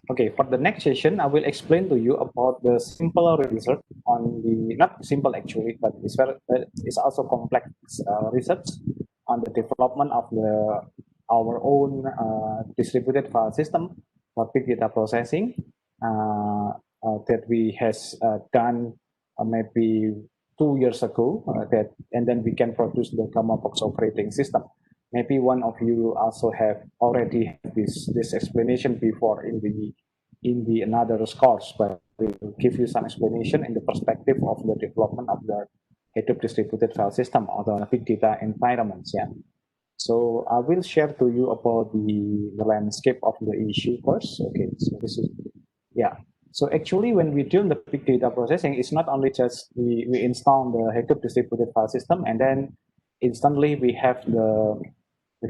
Okay, for the next session, I will explain to you about the simple research on the, not simple actually, but it's also complex research on the development of our own distributed file system for big data processing that we has done maybe 2 years ago and then we can produce the Gamma Box operating system. Maybe one of you also have already had this explanation before in the another course, but we will give you some explanation in the perspective of the development of the Hadoop distributed file system or the big data environments. Yeah. So I will share to you about the landscape of the issue first. Okay, so this is, yeah. So actually, when we do the big data processing, it's not only just we install the Hadoop distributed file system and then instantly we have the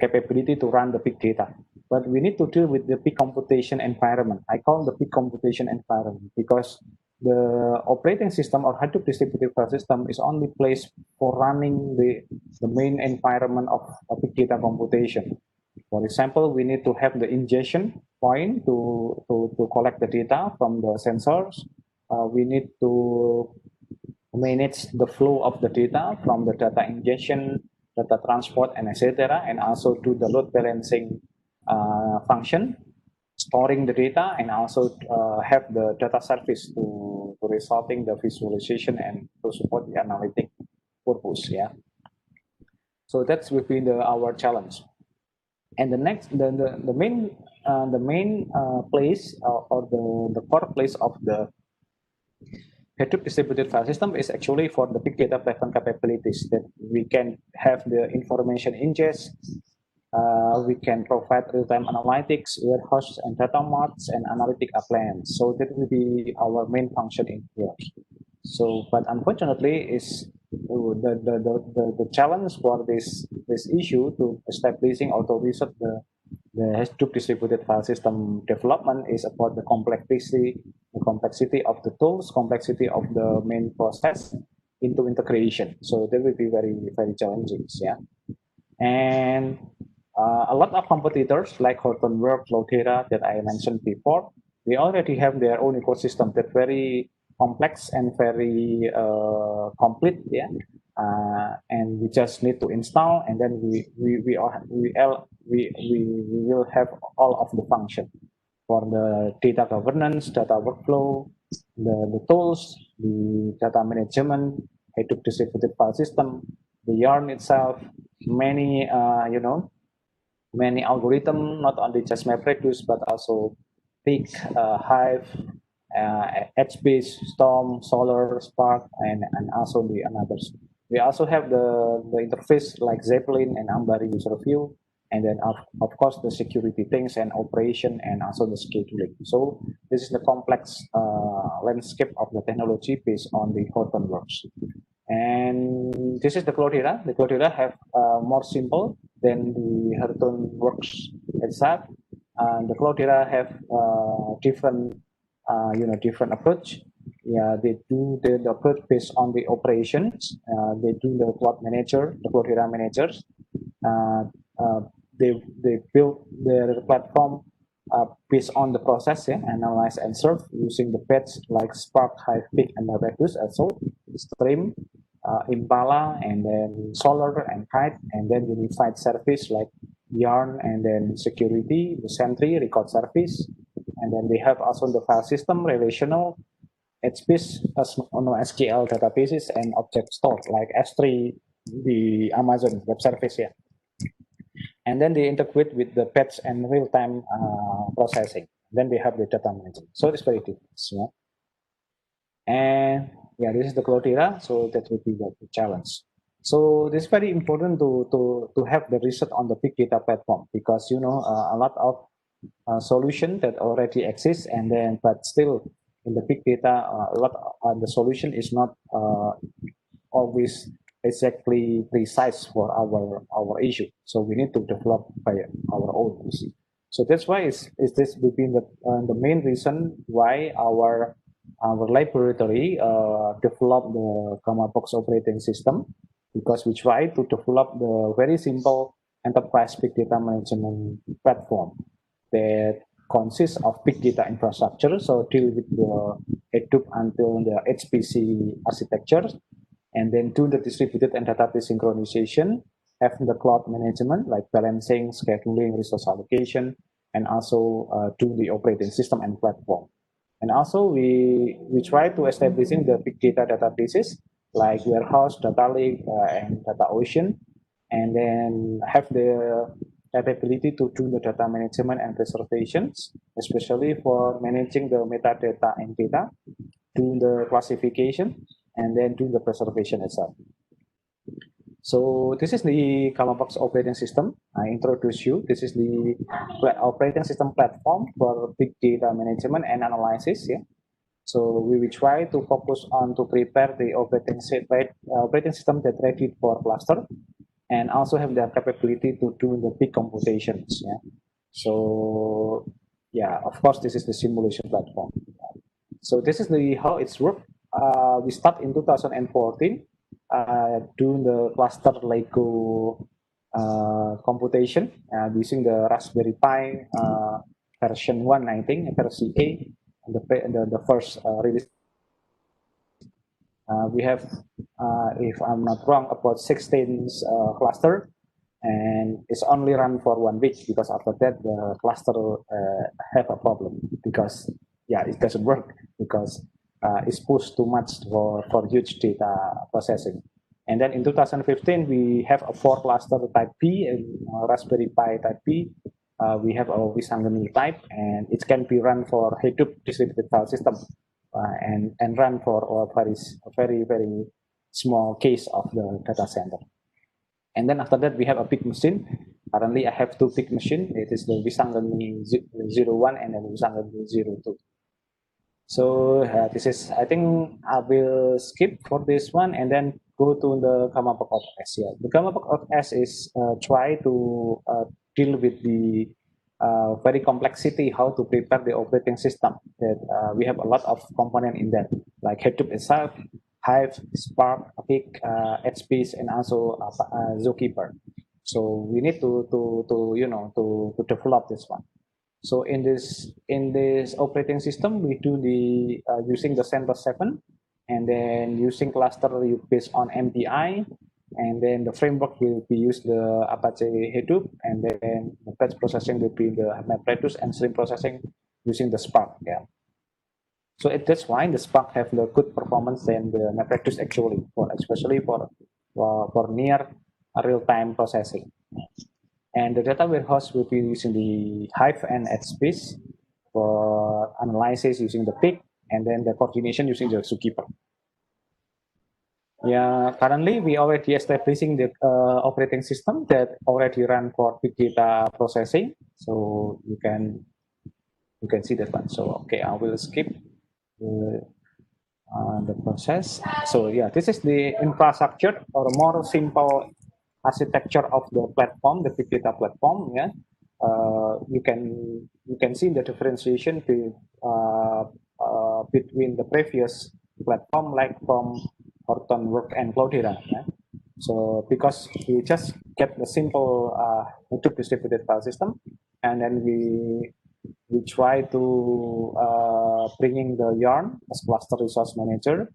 capability to run the big data. But we need to deal with the big computation environment. I call the big computation environment because the operating system or Hadoop distributed file system is only placed for running the main environment of big data computation. For example, we need to have the ingestion point to collect the data from the sensors. We need to manage the flow of the data from the data ingestion, data transport, and etc. And also do the load balancing function, storing the data, and also have the data service to resolving the visualization and to support the analytic purpose. Yeah. So that's within our challenge. And the next, the main place or the core place of the Hadoop distributed file system is actually for the big data platform capabilities that we can have the information ingest, we can provide real-time analytics, warehouse and data marts, and analytic appliance. So that will be our main function in here. So, but unfortunately, is the challenge for this issue to establishing or to research the Hadoop distributed file system development is about the complexity of the tools, complexity of the main process into integration. So that will be very, very challenging. Yeah. And a lot of competitors like Hortonworks, Cloudera that I mentioned before, they already have their own ecosystem that very complex and very complete. Yeah. And we just need to install, and then we will have all of the function for the data governance, data workflow, the tools, the data management, Hadoop distributed file system, the yarn itself, many many algorithm, not only just MapReduce but also Peak, Hive, HBase, Storm, Solar, Spark, and also the others. We also have the interface like Zeppelin and Ambari user view, and then of course the security things and operation and also the scheduling. So this is the complex landscape of the technology based on the Hortonworks. And this is the Cloudera. The Cloudera have more simple than the Hortonworks itself. The Cloudera have different different approach. Yeah, they do the approach based on the operations. They do the cloud manager, the Cloudera managers. Uh, uh, they build their platform based on the process, yeah, analyze and serve using the patch like Spark, Hive, Peak, and MapReduce, also Stream, Impala, and then Solar and Kite, and then unified service like Yarn, and then security, the Sentry, record service, and then they have also the file system, relational, HBase, SQL databases, and object store like S3, the Amazon Web Service, yeah. And then they integrate with the patch and real-time processing. Then they have the data management. So it's very different. Yeah. And yeah, this is the Cloudera. So that will be the challenge. So this is very important to have the research on the big data platform because a lot of solution that already exists, and then but still in the big data, a lot the solution is not always exactly precise for our issue. So we need to develop by our own. You see. So that's why is this between the main reason why our laboratory developed the Gamma Box operating system, because we try to develop the very simple enterprise big data management platform that consists of big data infrastructure, so deal with the Hadoop until the HPC architecture, and then do the distributed and database synchronization, have the cloud management like balancing, scheduling, resource allocation, and also do the operating system and platform. And also we try to establishing the big data databases like Warehouse, Data Lake, and DataOcean, and then have the capability to do the data management and preservations, especially for managing the metadata and data, do the classification, and then do the preservation itself. So this is the Kamabox operating system. I introduce you. This is the operating system platform for big data management and analysis. Yeah. So we will try to focus on to prepare the operating system that ready for cluster, and also have the capability to do the big computations. Yeah. So yeah, of course, this is the simulation platform. So this is the how it's worked. We start in 2014 doing the cluster Lego computation using the Raspberry Pi version 1, I think, version A, the first release. We have, if I'm not wrong, about 16 cluster, and it's only run for 1 week because after that the cluster have a problem because it doesn't work because it's pushed too much for huge data processing. And then in 2015 we have a 4 cluster type B and Raspberry Pi type B. We have a Wisangeni type, and it can be run for Hadoop distributed file system and run for a very small case of the data center. And then after that, we have a big machine. Currently, I have 2 big machines. It is the Wisangeni 01 and then Wisangeni 02. So this is, I think I will skip for this one and then go to the Kamabox OS. Yeah. The Kamabox OS is try to deal with the very complexity how to prepare the operating system. That we have a lot of component in that, like Hadoop itself, Hive, Spark, Pig, HBase, and also Zookeeper. So we need to develop this one. So in this operating system, we do the using the CentOS 7, and then using cluster based on MPI, and then the framework will be used the Apache Hadoop, and then the batch processing will be the MapReduce, and stream processing using the Spark. Yeah. So that's why the Spark have the good performance than the MapReduce actually, especially for near real-time processing. And the data warehouse will be using the Hive and HBase for analysis using the Pig, and then the coordination using the Zookeeper. Yeah, currently we already establishing the operating system that already run for big data processing. So you can see that one. So okay, I will skip the process. So yeah, this is the infrastructure or more simple architecture of the platform, the big data platform. Yeah, you can see the differentiation between the previous platform, like from Hortonworks and Cloudera. Yeah? So because we just get the simple Hadoop distributed file system, and then we try to bringing the Yarn as cluster resource manager,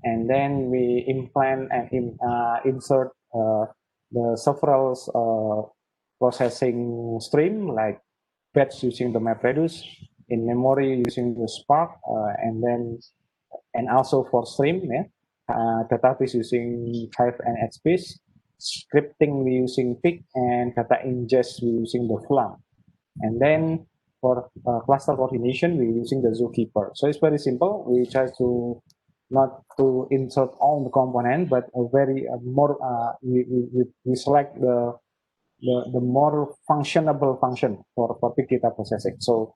and then we implant and insert the several processing stream like batch using the MapReduce, in memory using the Spark, and also for stream, yeah, database using Hive and HBase, scripting we using Pig, and data ingest we using the Flang, and then for cluster coordination we using the Zookeeper. So it's very simple. We try to not to insert all the component, but we select the more functionable function for big data processing. So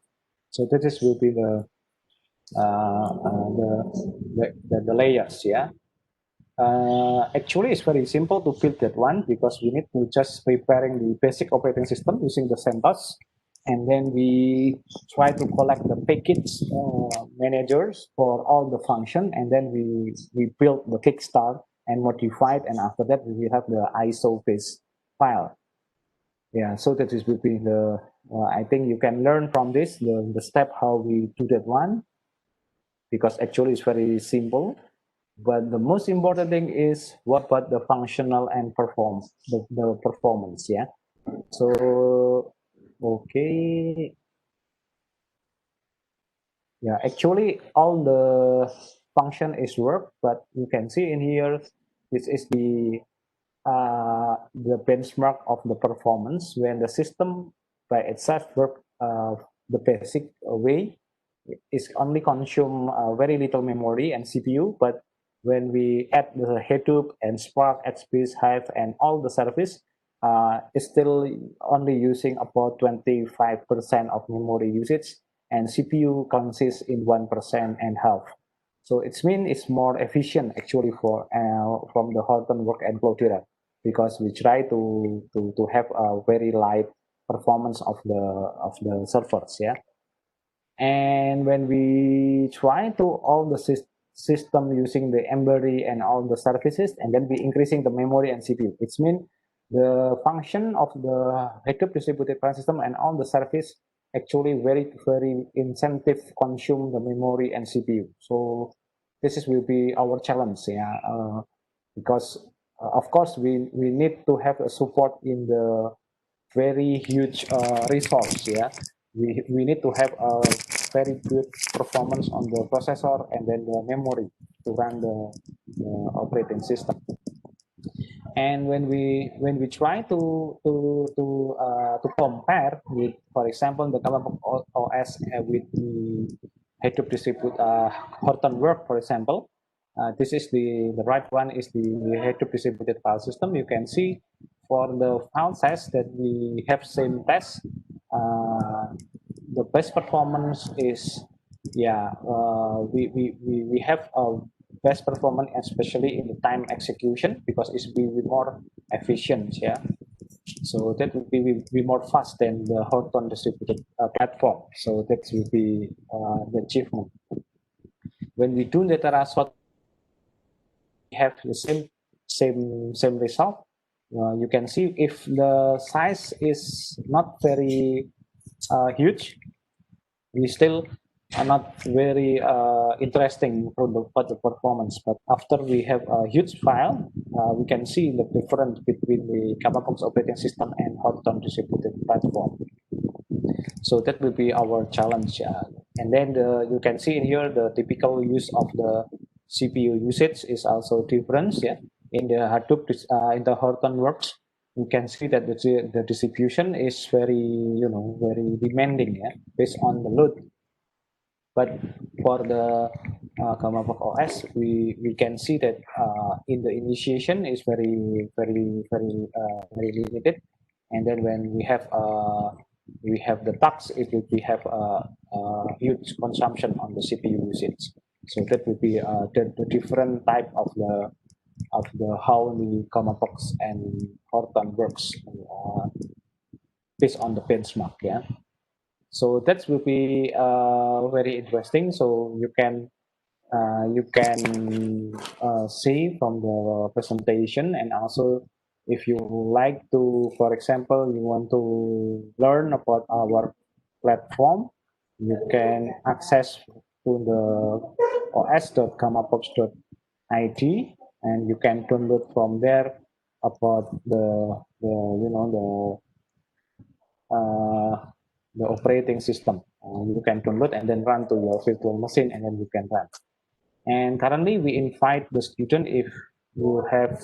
this will be the layers. Yeah. Actually, it's very simple to build that one because we need to just preparing the basic operating system using the CentOS, and then we try to collect the package managers for all the function, and then we build the kickstart and modify it, and after that we have the ISO based file. Yeah, so that is will be I think you can learn from this the step how we do that one, because actually it's very simple. But the most important thing is what about the functional and the performance, yeah. So okay, yeah, actually all the function is work, but you can see in here, this is the benchmark of the performance when the system by itself work the basic way. Is only consume very little memory and CPU, but when we add the Hadoop and Spark, HBase, Hive, and all the service, it's still only using about 25% of memory usage, and CPU consists in 1% and half. So it's mean it's more efficient actually for from the Hortonworks and Cloudera, because we try to have a very light performance of the servers, yeah. And when we try to all the system using the Embedded and all the services, and then we increasing the memory and CPU, it's mean the function of the Hadoop distributed file system and all the service actually very incentive consume the memory and CPU. So this is will be our challenge, yeah, because of course we need to have a support in the very huge resource, yeah. We need to have a very good performance on the processor and then the memory to run the operating system. And when we try to compare with, for example, the Kalamak OS with the Hadoop distribute Hortonworks, for example, this is the right one is the Hadoop distributed file system. You can see for the file size that we have same test, the best performance is, yeah, we have a best performance, especially in the time execution, because it's be more efficient, yeah. So that would be more fast than the Horton distributed platform. So that will be the achievement. When we do the Terasort, we have the same result. You can see if the size is not very huge, we still are not very interesting for the performance. But after we have a huge file, we can see the difference between the Kamabox operating system and Horton distributed platform. So that will be our challenge. And then you can see in here the typical use of the CPU usage is also different. Yeah, in the Hadoop, in the Hortonworks, you can see that the distribution is very, very demanding, yeah, based on the load. But for the Kamabox OS, we can see that in the initiation is very limited, and then when we have the tax, it will be have a huge consumption on the CPU usage. So that will be the different type of the how the Kamabox and Hortonworks based on the benchmark. Yeah. So that will be very interesting. So you can see from the presentation, and also if you like to, for example, you want to learn about our platform, you can access to the os.kamabox.id, and you can download from there about the uh, the operating system. You can download and then run to your virtual machine, and then you can run. And currently, we invite the student, if you have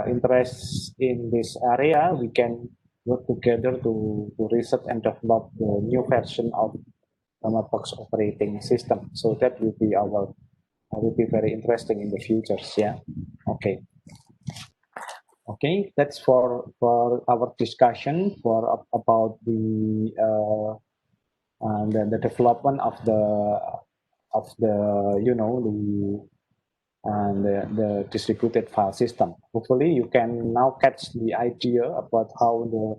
interest in this area, we can work together to research and develop the new version of Box operating system. So that will be very interesting in the future. Yeah. Okay. Okay, that's for our discussion for about the development of the the distributed file system. Hopefully, you can now catch the idea about how the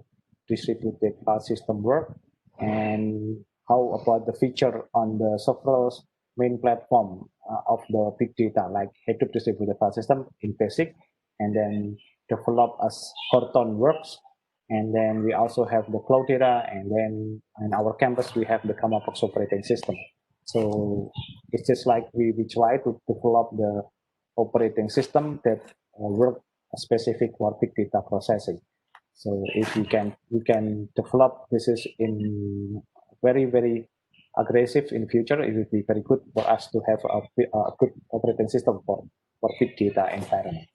distributed file system work, and how about the feature on the Sophros main platform of the big data, like Hadoop distributed file system in basic, and then develop as Hortonworks And then we also have the Cloudera, and then in our campus we have the Kamabox operating system. So it's just like we try to develop the operating system that work specific for big data processing. So if we can develop this is in very aggressive in future, it would be very good for us to have a good operating system for big data environment.